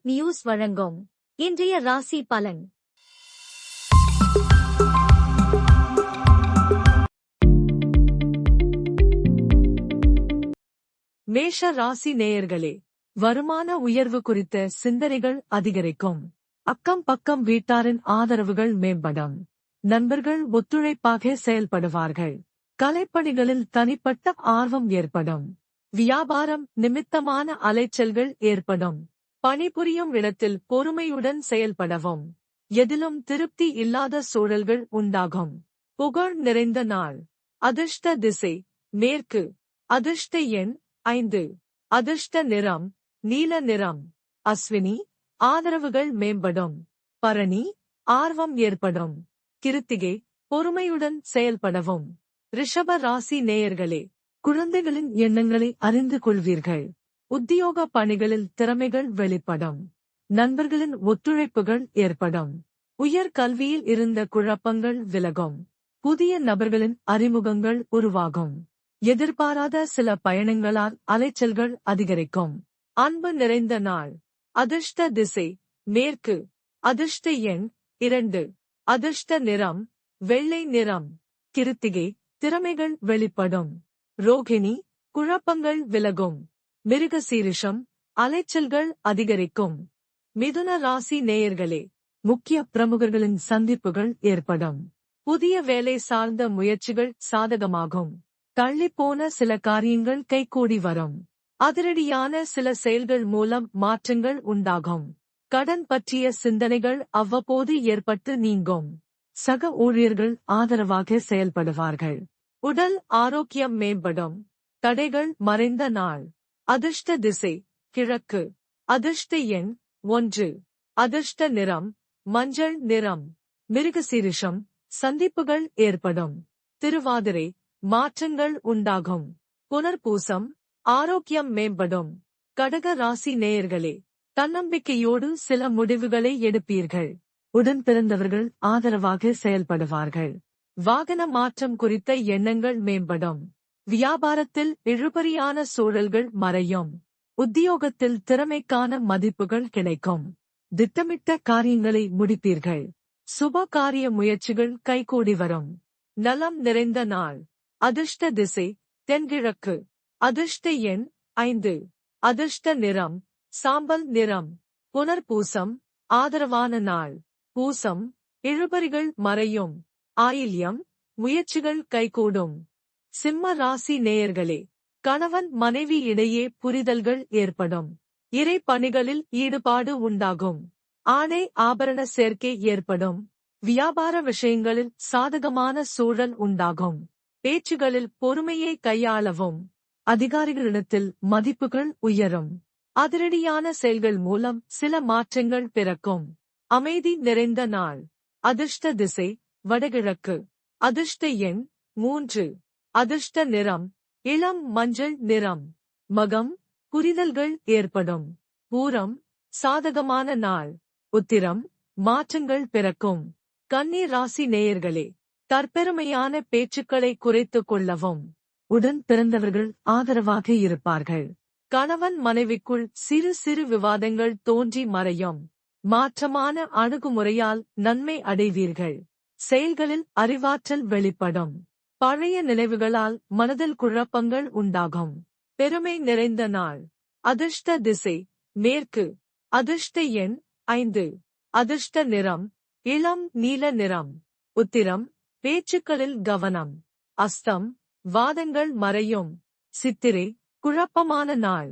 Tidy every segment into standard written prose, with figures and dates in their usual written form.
News வழங்கும் இன்றைய ராசி பலன். மேஷ ராசி நேயர்களே, வருமான உயர்வு குறித்த சிந்தனைகள் அதிகரிக்கும். அக்கம் பக்கம் வீட்டாரின் ஆதரவுகள் மேம்படும். நண்பர்கள் ஒத்துழைப்பாக செயல்படுவார்கள். கலைப்பணிகளில் தனிப்பட்ட ஆர்வம் ஏற்படும். வியாபாரம் நிமித்தமான அலைச்சல்கள் ஏற்படும். பணிபுரியும் இடத்தில் பொறுமையுடன் செயல்படவும். எதிலும் திருப்தி இல்லாத சூழல்கள் உண்டாகும். புகழ் நிறைந்த நாள். அதிர்ஷ்ட திசை மேற்கு. அதிர்ஷ்ட எண் 5. அதிர்ஷ்ட நிறம் நீல நிறம். அஸ்வினி, ஆதரவுகள் மேம்படும். பரணி, ஆர்வம் ஏற்படும். கிருத்திகை, பொறுமையுடன் செயல்படவும். ரிஷப ராசி நேயர்களே, குழந்தைகளின் எண்ணங்களை அறிந்து கொள்வீர்கள். உத்தியோக பணிகளில் திறமைகள் வெளிப்படும். நண்பர்களின் ஒத்துழைப்புகள் ஏற்படும். உயர் கல்வியில் இருந்த குழப்பங்கள் விலகும். புதிய நபர்களின் அறிமுகங்கள் உருவாகும். எதிர்பாராத சில பயணங்களால் அலைச்சல்கள் அதிகரிக்கும். அன்பு நிறைந்த நாள். அதிர்ஷ்ட திசை மேற்கு. அதிர்ஷ்ட எண் 2. அதிர்ஷ்ட நிறம் வெள்ளை நிறம். கிருத்திகை, திறமைகள் வெளிப்படும். ரோகிணி, குழப்பங்கள் விலகும். மிருகசீரிஷம், அலைச்சல்கள் அதிகரிக்கும். மிதுன ராசி நேயர்களே, முக்கிய பிரமுகர்களின் சந்திப்புகள் ஏற்படும். புதிய வேலை சார்ந்த முயற்சிகள் சாதகமாகும். தள்ளிப்போன சில காரியங்கள் கைகூடி வரும். அதிரடியான சில செயல்கள் மூலம் மாற்றங்கள் உண்டாகும். கடன் பற்றிய சிந்தனைகள் அவ்வப்போது ஏற்பட்டு நீங்கும். சக ஊழியர்கள் ஆதரவாக செயல்படுவார்கள். உடல் ஆரோக்கியம் மேம்படும். தடைகள் மறைந்த நாள். அதிர்ஷ்ட திசை கிழக்கு. அதிர்ஷ்ட எண் 1. அதிர்ஷ்ட நிறம் மஞ்சள் நிறம். மிருகசீரிஷம், சந்திப்புகள் ஏற்படும். திருவாதிரை, மாற்றங்கள் உண்டாகும். புனர்பூசம், ஆரோக்கியம் மேம்படும். கடக ராசி நேயர்களே, தன்னம்பிக்கையோடு சில முடிவுகளை எடுப்பீர்கள். உடன் பிறந்தவர்கள் ஆதரவாக செயல்படுவார்கள். வாகன மாற்றம் குறித்த எண்ணங்கள் மேம்படும். வியாபாரத்தில் இழுபறியான சூழல்கள் மறையும். உத்தியோகத்தில் திறமைக்கான மதிப்புகள் கிடைக்கும். திட்டமிட்ட காரியங்களை முடிப்பீர்கள். சுப காரிய முயற்சிகள் கைகூடி வரும். நலம் நிறைந்த நாள். அதிர்ஷ்ட திசை தென்கிழக்கு. அதிர்ஷ்ட எண் 5. அதிர்ஷ்ட நிறம் சாம்பல் நிறம். புனர்பூசம், ஆதரவான நாள். பூசம், இழுபறிகள் மறையும். ஆயில்யம், முயற்சிகள் கைகூடும். சிம்ம ராசி நேயர்களே, கணவன் மனைவி இடையே புரிதல்கள் ஏற்படும். இறை பணிகளில் ஈடுபாடு உண்டாகும். ஆடை ஆபரண சேர்க்கை ஏற்படும். வியாபார விஷயங்களில் சாதகமான சூழல் உண்டாகும். பேச்சுகளில் பொறுமையை கையாளவும். அதிகாரிகளிடத்தில் மதிப்புகள் உயரும். அதிரடியான செயல்கள் மூலம் சில மாற்றங்கள் பிறக்கும். அமைதி நிறைந்த நாள். அதிர்ஷ்ட திசை வடகிழக்கு. அதிர்ஷ்ட எண் 3. அதிர்ஷ்ட நிறம் இளம் மஞ்சள் நிறம். மகம், புரிதல்கள் ஏற்படும். பூரம், சாதகமான நாள். உத்திரம், மாற்றங்கள் பிறக்கும். கன்னி ராசி நேயர்களே, தற்பெருமையான பேச்சுக்களை குறைத்துக் கொள்ளவும். உடன் பிறந்தவர்கள் ஆதரவாக இருப்பார்கள். கணவன் மனைவிக்குள் சிறு சிறு விவாதங்கள் தோன்றி மறையும். மாற்றமான அணுகுமுறையால் நன்மை அடைவீர்கள். செயல்களில் அறிவாற்றல் வெளிப்படும். பழைய நினைவுகளால் மனதில் குழப்பங்கள் உண்டாகும். பெருமை நிறைந்த நாள். அதிர்ஷ்ட திசை மேற்கு. அதிர்ஷ்ட எண் 5. அதிர்ஷ்ட நிறம் இளம் நீல நிறம். உத்திரம், பேச்சுக்களில் கவனம். அஸ்தம், வாதங்கள் மறையும். சித்திரை, குழப்பமான நாள்.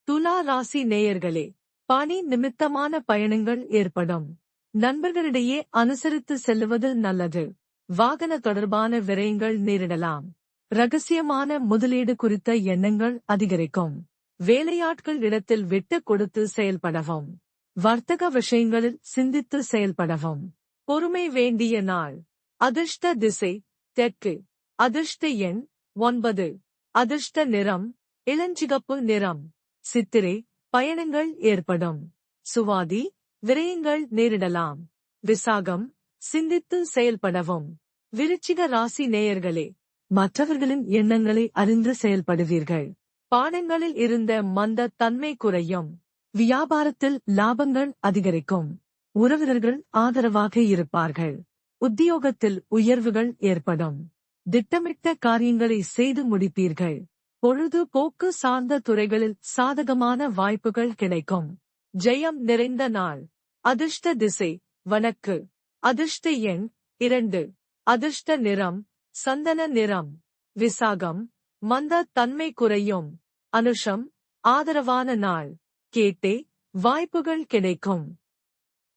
துலா ராசி நேயர்களே, பணி நிமித்தமான பயணங்கள் ஏற்படும். நண்பர்களிடையே அனுசரித்து செல்லுவது நல்லது. வாகன தொடர்பான விரயங்கள் நேரிடலாம். ரகசியமான முதலீடு குறித்த எண்ணங்கள் அதிகரிக்கும். வேலையாட்கள் இடத்தில் விட்டுக் கொடுத்து செயல்படவும். வர்த்தக விஷயங்களில் சிந்தித்து செயல்படவும். பொறுமை வேண்டிய நாள். அதிர்ஷ்ட திசை தெற்கு. அதிர்ஷ்ட எண் 9. அதிர்ஷ்ட நிறம் இளஞ்சிகப்பு நிறம். சித்திரை, பயணங்கள் ஏற்படும். சுவாதி, விரயங்கள் நேரிடலாம். விசாகம், சிந்தித்து செயல்படவும். விருச்சிக ராசி நேயர்களே, மற்றவர்களின் எண்ணங்களை அறிந்து செயல்படுவீர்கள். பாடங்களில் இருந்த மந்த தன்மை குறையும். வியாபாரத்தில் லாபங்கள் அதிகரிக்கும். உறவினர்கள் ஆதரவாக இருப்பார்கள். உத்தியோகத்தில் உயர்வுகள் ஏற்படும். திட்டமிட்ட காரியங்களை செய்து முடிப்பீர்கள். பொழுதுபோக்கு சார்ந்த துறைகளில் சாதகமான வாய்ப்புகள் கிடைக்கும். ஜெயம் நிறைந்த நாள். அதிர்ஷ்ட திசை வடக்கு. அதிர்ஷ்ட எண் 2. அதிர்ஷ்ட நிறம் சந்தன நிறம். விசாகம் மந்த தன்மை குறையும். அனுஷம் ஆதரவான நாள். கேட்டே வாய்ப்புகள் கிடைக்கும்.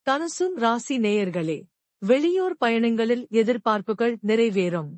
தனுசு ராசி நேயர்களே, வெளியூர் பயணங்களில் எதிர்பார்ப்புகள் நிறைவேறும்.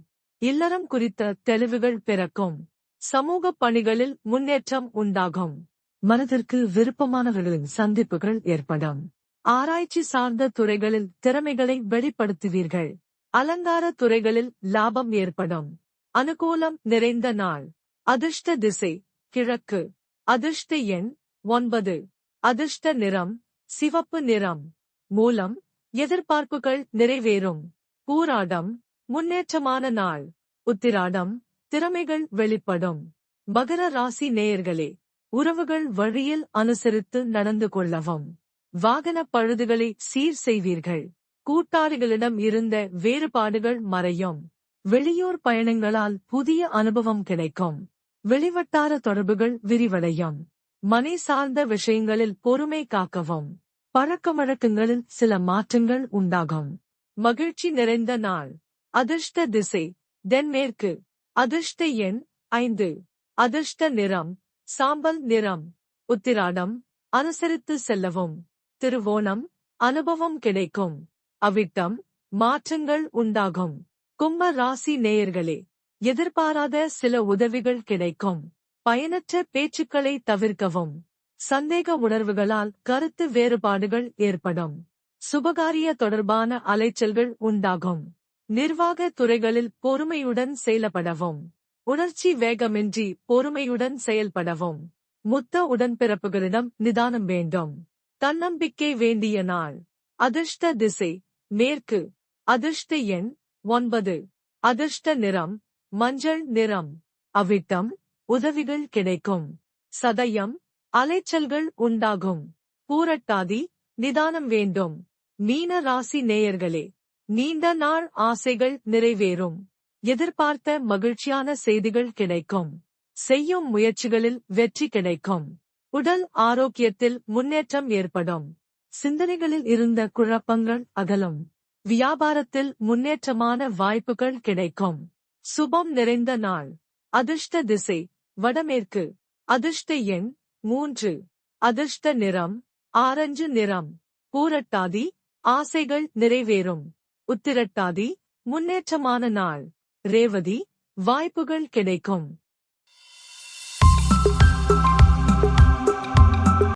இல்லறம் குறித்த தெளிவுகள் பிறக்கும். சமூக பணிகளில் முன்னேற்றம் உண்டாகும். மனதிற்கு விருப்பமானவர்களின் சந்திப்புகள் ஏற்படும். ஆராய்ச்சி சார்ந்த துறைகளில் திறமைகளை வெளிப்படுத்துவீர்கள். அலங்கார துறைகளில் லாபம் ஏற்படும். அனுகூலம் நிறைந்த நாள். அதிர்ஷ்ட திசை கிழக்கு. அதிர்ஷ்ட எண் 9. அதிர்ஷ்ட நிறம் சிவப்பு நிறம். மூலம் எதிர்பார்ப்புகள் நிறைவேறும். பூராடம் முன்னேற்றமான நாள். உத்திராடம் திறமைகள் வெளிப்படும். மகர ராசி நேயர்களே, உறவுகள் வழியில் அனுசரித்து நடந்து கொள்ளவும். வாகன பழுதுகளை சீர் செய்வீர்கள். கூட்டாளிகளிடம் இருந்த வேறுபாடுகள் மறையும். வெளியூர் பயணங்களால் புதிய அனுபவம் கிடைக்கும். வெளிவட்டார தொடர்புகள் விரிவடையும். மனை சார்ந்த விஷயங்களில் பொறுமை காக்கவும். பழக்க வழக்கங்களில் சில மாற்றங்கள் உண்டாகும். மகிழ்ச்சி நிறைந்த நாள். அதிர்ஷ்ட திசை தென்மேற்கு. அதிர்ஷ்ட எண் 5. அதிர்ஷ்ட நிறம் சாம்பல் நிறம். உத்திராடம் அனுசரித்து செல்லவும். திருவோணம் அனுபவம் கிடைக்கும். அவிட்டம் மாற்றங்கள் உண்டாகும். கும்ப ராசி நேயர்களே, எதிர்பாராத சில உதவிகள் கிடைக்கும். பயனற்ற பேச்சுக்களை தவிர்க்கவும். சந்தேக உணர்வுகளால் கருத்து வேறுபாடுகள் ஏற்படும். சுபகாரிய தொடர்பான அலைச்சல்கள் உண்டாகும். நிர்வாக துறைகளில் பொறுமையுடன் செயல்படவும். உணர்ச்சி வேகமின்றி பொறுமையுடன் செயல்படவும். முத்த உடன்பிறப்புகளிடம் நிதானம் வேண்டும். தன்னம்பிக்கை வேண்டிய நாள். அதிர்ஷ்ட திசை மேற்கு. அதிர்ஷ்ட எண் 9. அதிர்ஷ்ட நிறம் மஞ்சள் நிறம். அவிட்டம் உதவிகள் கிடைக்கும். சதயம் அலைச்சல்கள் உண்டாகும். பூரட்டாதி நிதானம் வேண்டும். மீன ராசி நேயர்களே, நீண்ட நாள் ஆசைகள் நிறைவேறும். எதிர்பார்த்த மகிழ்ச்சியான செய்திகள் கிடைக்கும். செய்யும் முயற்சிகளில் வெற்றி கிடைக்கும். உடல் ஆரோக்கியத்தில் முன்னேற்றம் ஏற்படும். சிந்தனைகளில் இருந்த குழப்பங்கள் அகலும். வியாபாரத்தில் முன்னேற்றமான வாய்ப்புகள் கிடைக்கும். சுபம் நிறைந்த நாள். அதிர்ஷ்ட திசை வடமேற்கு. அதிர்ஷ்ட எண் 3. அதிர்ஷ்ட நிறம் ஆரஞ்சு நிறம். பூரட்டாதி ஆசைகள் நிறைவேறும். உத்திரட்டாதி முன்னேற்றமான நாள். ரேவதி வாய்ப்புகள் கிடைக்கும்.